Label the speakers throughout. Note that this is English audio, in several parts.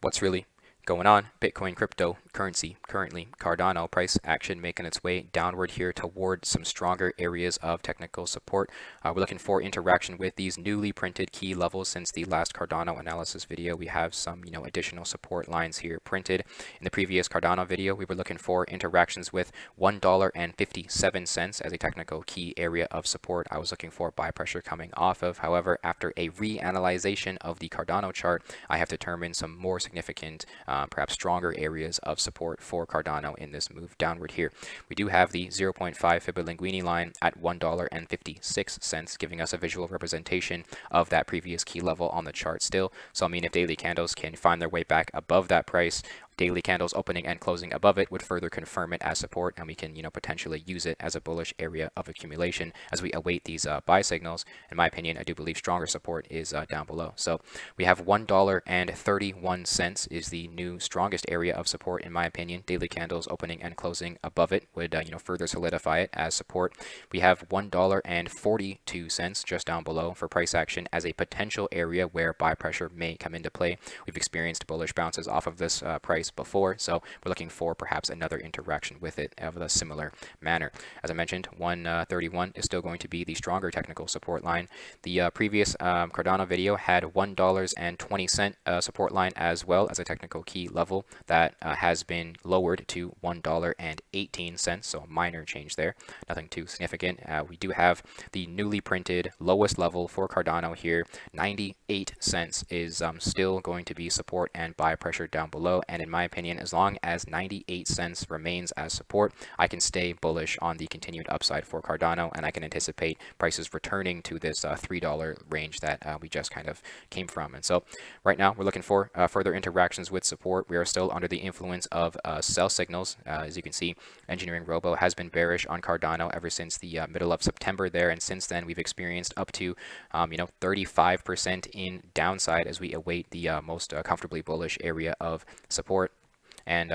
Speaker 1: What's really going on? Bitcoin cryptocurrency, currently Cardano price action making its way downward here toward some stronger areas of technical support. We're looking for interaction with these newly printed key levels. Since the last Cardano analysis video, we have some additional support lines here printed. In the previous Cardano video, we were looking for interactions with $1.57 as a technical key area of support. I was looking for buy pressure coming off of. However, after a reanalyzation of the Cardano chart, I have determined some more significant perhaps stronger areas of support for Cardano in this move downward here. We do have the 0.5 Fibonacci line at $1.56, giving us a visual representation of that previous key level on the chart still. So I mean, if daily candles can find their way back above that price, daily candles opening and closing above it would further confirm it as support, and we can potentially use it as a bullish area of accumulation as we await these buy signals. In my opinion, I do believe stronger support is down below. So we have $1.31 is the new strongest area of support in my opinion. Daily candles opening and closing above it would further solidify it as support. We have $1.42 just down below for price action as a potential area where buy pressure may come into play. We've experienced bullish bounces off of this price before, so we're looking for perhaps another interaction with it of a similar manner. As I mentioned, 131 is still going to be the stronger technical support line. The previous Cardano video had $1.20 support line as well as a technical key level that has been lowered to $1.18, so a minor change there, nothing too significant. We do have the newly printed lowest level for Cardano here. 98 cents is still going to be support and buy pressure down below, and in my opinion, as long as 98 cents remains as support, I can stay bullish on the continued upside for Cardano, and I can anticipate prices returning to this $3 range that we just kind of came from. And so right now we're looking for further interactions with support. We are still under the influence of sell signals. As you can see, EngineeringRobo has been bearish on Cardano ever since the middle of September there, and since then we've experienced up to 35% in downside as we await the most comfortably bullish area of support. And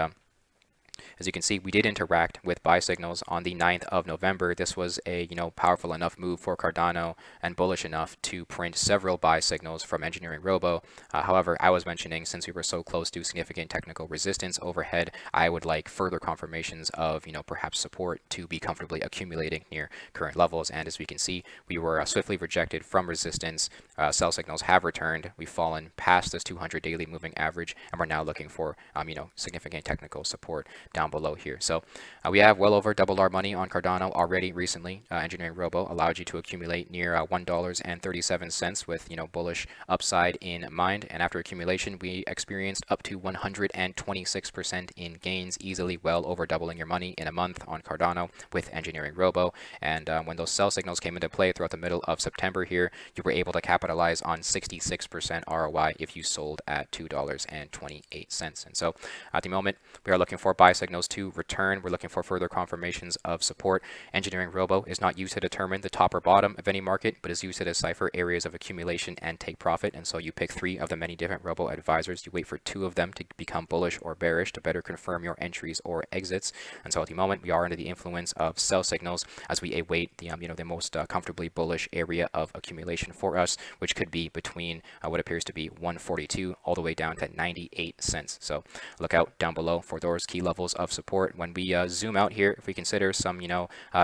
Speaker 1: as you can see, we did interact with buy signals on the 9th of November. This was a powerful enough move for Cardano and bullish enough to print several buy signals from EngineeringRobo. However, I was mentioning, since we were so close to significant technical resistance overhead, I would like further confirmations of perhaps support to be comfortably accumulating near current levels. And as we can see, we were swiftly rejected from resistance. Sell signals have returned. We've fallen past this 200 daily moving average, and we're now looking for significant technical support down below here. So we have well over doubled our money on Cardano already recently. EngineeringRobo allowed you to accumulate near $1.37 with bullish upside in mind, and after accumulation we experienced up to 126% in gains, easily well over doubling your money in a month on Cardano with EngineeringRobo. And when those sell signals came into play throughout the middle of September here, you were able to capitalize on 66% ROI if you sold at $2.28. And so at the moment we are looking for buy signals to return. We're looking for further confirmations of support. EngineeringRobo is not used to determine the top or bottom of any market, but is used to decipher areas of accumulation and take profit. And so you pick 3 of the many different robo advisors. You wait for 2 of them to become bullish or bearish to better confirm your entries or exits. And so at the moment we are under the influence of sell signals as we await the the most comfortably bullish area of accumulation for us, which could be between what appears to be 142 all the way down to 98 cents. So look out down below for those key levels of support. When we zoom out here, if we consider some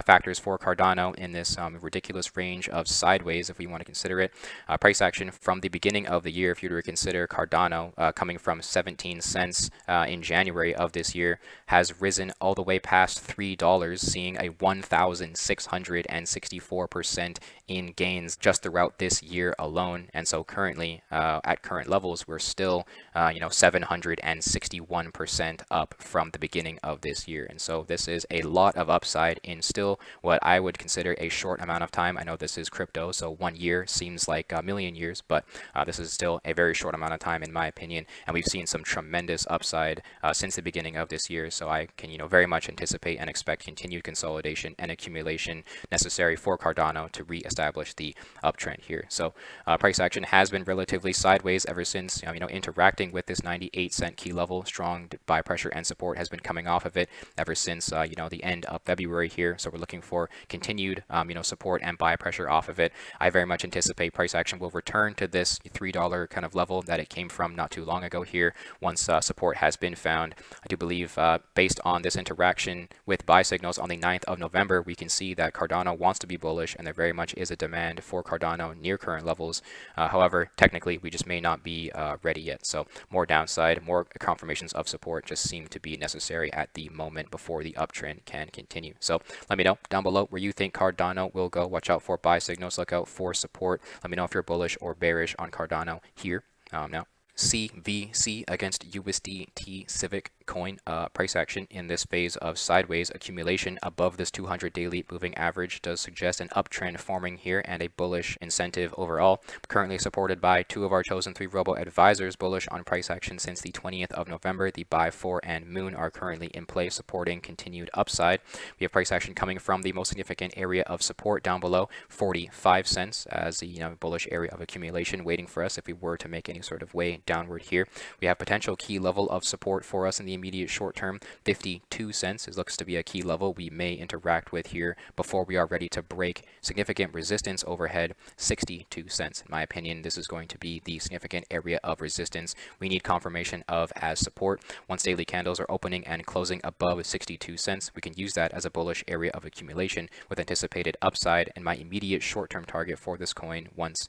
Speaker 1: factors for Cardano in this ridiculous range of sideways, if we want to consider it, price action from the beginning of the year, if you were to consider Cardano coming from 17 cents in January of this year, has risen all the way past $3, seeing a 1,664% in gains just throughout this year alone. And so currently at current levels we're still 761% up from the beginning of this year. And so this is a lot of upside in still what I would consider a short amount of time. I know this is crypto, so 1 year seems like a million years, but this is still a very short amount of time in my opinion, and we've seen some tremendous upside since the beginning of this year. So I can very much anticipate and expect continued consolidation and accumulation necessary for Cardano to re-establish the uptrend here. So price action has been relatively sideways ever since interacting with this 98 cent key level. Strong buy pressure and support has been been coming off of it ever since the end of February here. So we're looking for continued support and buy pressure off of it. I very much anticipate price action will return to this $3 kind of level that it came from not too long ago here once support has been found. I do believe based on this interaction with buy signals on the 9th of November, we can see that Cardano wants to be bullish, and there very much is a demand for Cardano near current levels. However, technically, we just may not be ready yet. So more downside, more confirmations of support just seem to be necessary at the moment before the uptrend can continue. So let me know down below where you think Cardano will go. Watch out for buy signals. Look out for support. Let me know if you're bullish or bearish on Cardano here now. CVC against USDT Civic coin price action in this phase of sideways accumulation above this 200 daily moving average does suggest an uptrend forming here and a bullish incentive overall. Currently supported by two of our chosen 3 robo advisors, bullish on price action since the 20th of November. The buy 4 and moon are currently in play, supporting continued upside. We have price action coming from the most significant area of support down below, 45 cents, as the bullish area of accumulation waiting for us if we were to make any sort of way downward here. We have potential key level of support for us in the immediate short term, 52 cents. It looks to be a key level we may interact with here before we are ready to break significant resistance overhead, 62 cents. In my opinion, this is going to be the significant area of resistance we need confirmation of as support. Once daily candles are opening and closing above 62 cents, we can use that as a bullish area of accumulation with anticipated upside. And my immediate short-term target for this coin, once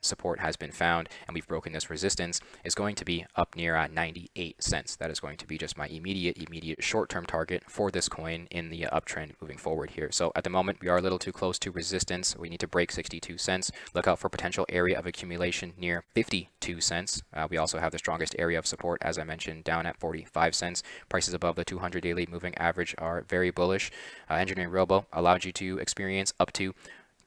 Speaker 1: support has been found and we've broken this resistance, is going to be up near 98 cents. That is going to be just my immediate short-term target for this coin in the uptrend moving forward here. So at the moment, we are a little too close to resistance. We need to break 62 cents. Look out for potential area of accumulation near 52 cents. We also have the strongest area of support, as I mentioned, down at 45 cents. Prices above the 200 daily moving average are very bullish. EngineeringRobo allowed you to experience up to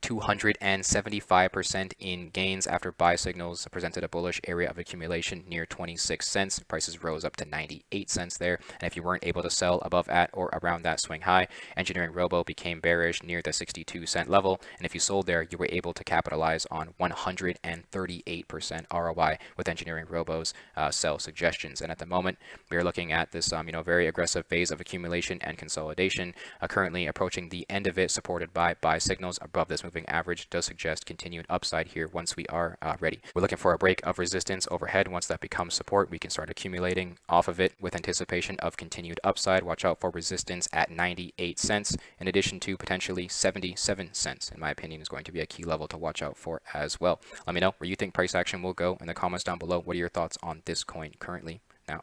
Speaker 1: 275% in gains after buy signals presented a bullish area of accumulation near 26 cents. Prices rose up to 98 cents there. And if you weren't able to sell above at or around that swing high, EngineeringRobo became bearish near the 62 cent level. And if you sold there, you were able to capitalize on 138% ROI with EngineeringRobo's sell suggestions. And at the moment, we are looking at this very aggressive phase of accumulation and consolidation, currently approaching the end of it, supported by buy signals above this moving average does suggest continued upside here once we are ready. We're looking for a break of resistance overhead. Once that becomes support, we can start accumulating off of it with anticipation of continued upside. Watch out for resistance at 98 cents, in addition to potentially 77 cents, in my opinion, is going to be a key level to watch out for as well. Let me know where you think price action will go in the comments down below. What are your thoughts on this coin currently? Now,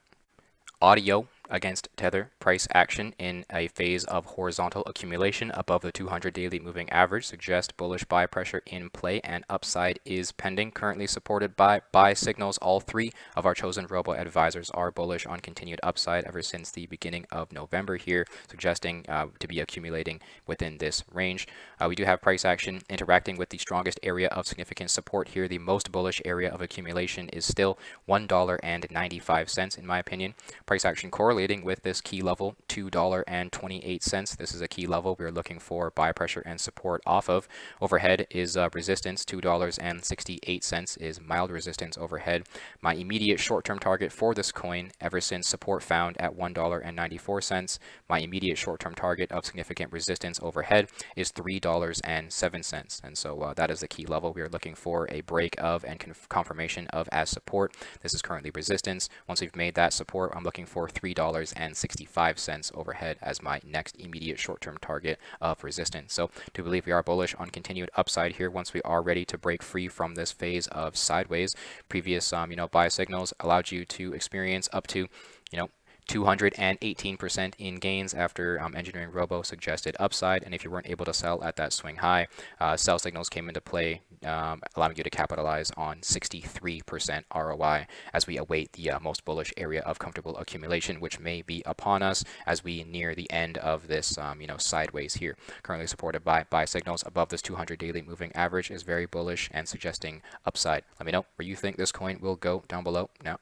Speaker 1: audio against Tether price action in a phase of horizontal accumulation above the 200 daily moving average suggests bullish buy pressure in play and upside is pending, currently supported by buy signals. All 3 of our chosen robo advisors are bullish on continued upside ever since the beginning of November here, suggesting to be accumulating within this range. We do have price action interacting with the strongest area of significant support here. The most bullish area of accumulation is still $1.95 in my opinion. Price action correlating with this key level, $2.28. This is a key level we are looking for buy pressure and support off of. Overhead is resistance, $2.68 is mild resistance overhead. My immediate short-term target for this coin, ever since support found at $1.94, my immediate short-term target of significant resistance overhead is $3.07. And so that is the key level we are looking for a break of and confirmation of as support. This is currently resistance. Once we've made that support, I'm looking for $3.65 overhead as my next immediate short-term target of resistance. So to believe we are bullish on continued upside here once we are ready to break free from this phase of sideways. Previous buy signals allowed you to experience up to 218% in gains after EngineeringRobo suggested upside. And if you weren't able to sell at that swing high, sell signals came into play, allowing you to capitalize on 63% ROI as we await the most bullish area of comfortable accumulation, which may be upon us as we near the end of this sideways here. Currently supported by buy signals above this 200 daily moving average is very bullish and suggesting upside. Let me know where you think this coin will go down below now.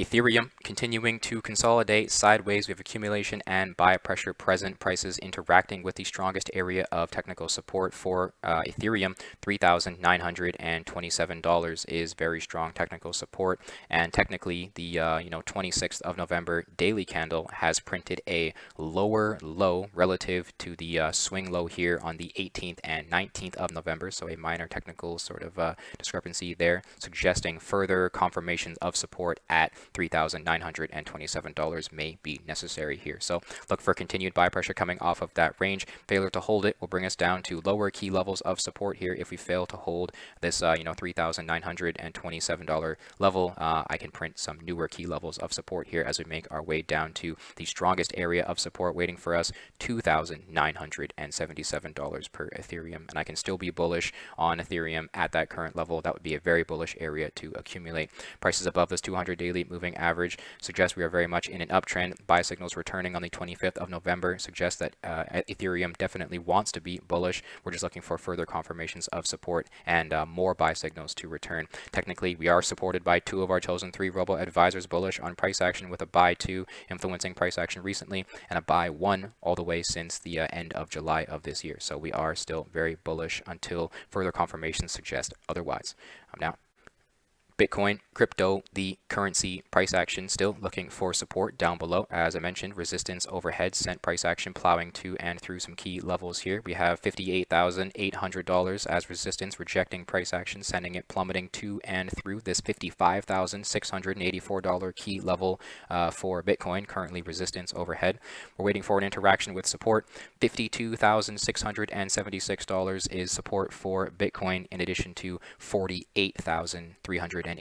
Speaker 1: Ethereum continuing to consolidate sideways. We have accumulation and buy pressure present. Prices interacting with the strongest area of technical support for Ethereum. $3,927 is very strong technical support. And technically, the 26th of November daily candle has printed a lower low relative to the swing low here on the 18th and 19th of November. So a minor technical sort of discrepancy there, suggesting further confirmations of support at $3,927 may be necessary here. So look for continued buy pressure coming off of that range. Failure to hold it will bring us down to lower key levels of support here. If we fail to hold this $3,927 level, I can print some newer key levels of support here as we make our way down to the strongest area of support waiting for us, $2,977 per Ethereum. And I can still be bullish on Ethereum at that current level. That would be a very bullish area to accumulate. Prices above this 200 daily moving average suggests we are very much in an uptrend. Buy signals returning on the 25th of November suggest that Ethereum definitely wants to be bullish. We're just looking for further confirmations of support and more buy signals to return. Technically, we are supported by 2 of our chosen 3 robo advisors bullish on price action, with a buy 2 influencing price action recently and a buy 1 all the way since the end of July of this year. So we are still very bullish until further confirmations suggest otherwise. Now, Bitcoin, crypto, the currency price action still looking for support down below. As I mentioned, resistance overhead sent price action plowing to and through some key levels here. We have $58,800 as resistance, rejecting price action, sending it plummeting to and through this $55,684 key level for Bitcoin, currently resistance overhead. We're waiting for an interaction with support. $52,676 is support for Bitcoin, in addition to $48,383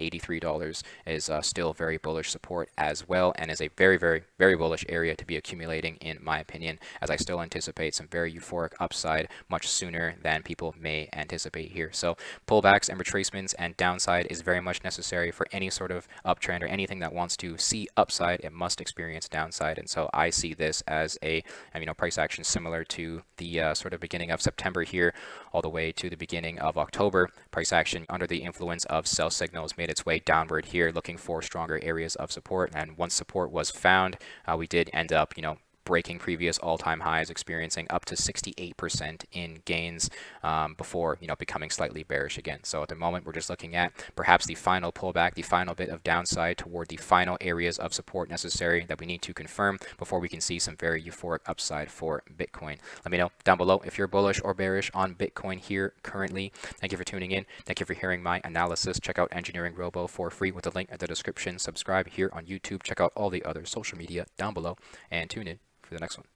Speaker 1: is still very bullish support as well, and is a very, very, very bullish area to be accumulating, in my opinion, as I still anticipate some very euphoric upside much sooner than people may anticipate here. So pullbacks and retracements and downside is very much necessary for any sort of uptrend, or anything that wants to see upside, it must experience downside. And so I see this as a price action similar to the sort of beginning of September here all the way to the beginning of October. Price action under the influence of sell signals made its way downward here, looking for stronger areas of support. And once support was found, we did end up, breaking previous all-time highs, experiencing up to 68% in gains before becoming slightly bearish again. So at the moment, we're just looking at perhaps the final pullback, the final bit of downside toward the final areas of support necessary that we need to confirm before we can see some very euphoric upside for Bitcoin. Let me know down below if you're bullish or bearish on Bitcoin here currently. Thank you for tuning in. Thank you for hearing my analysis. Check out EngineeringRobo for free with the link at the description. Subscribe here on YouTube. Check out all the other social media down below, and tune in for the next one.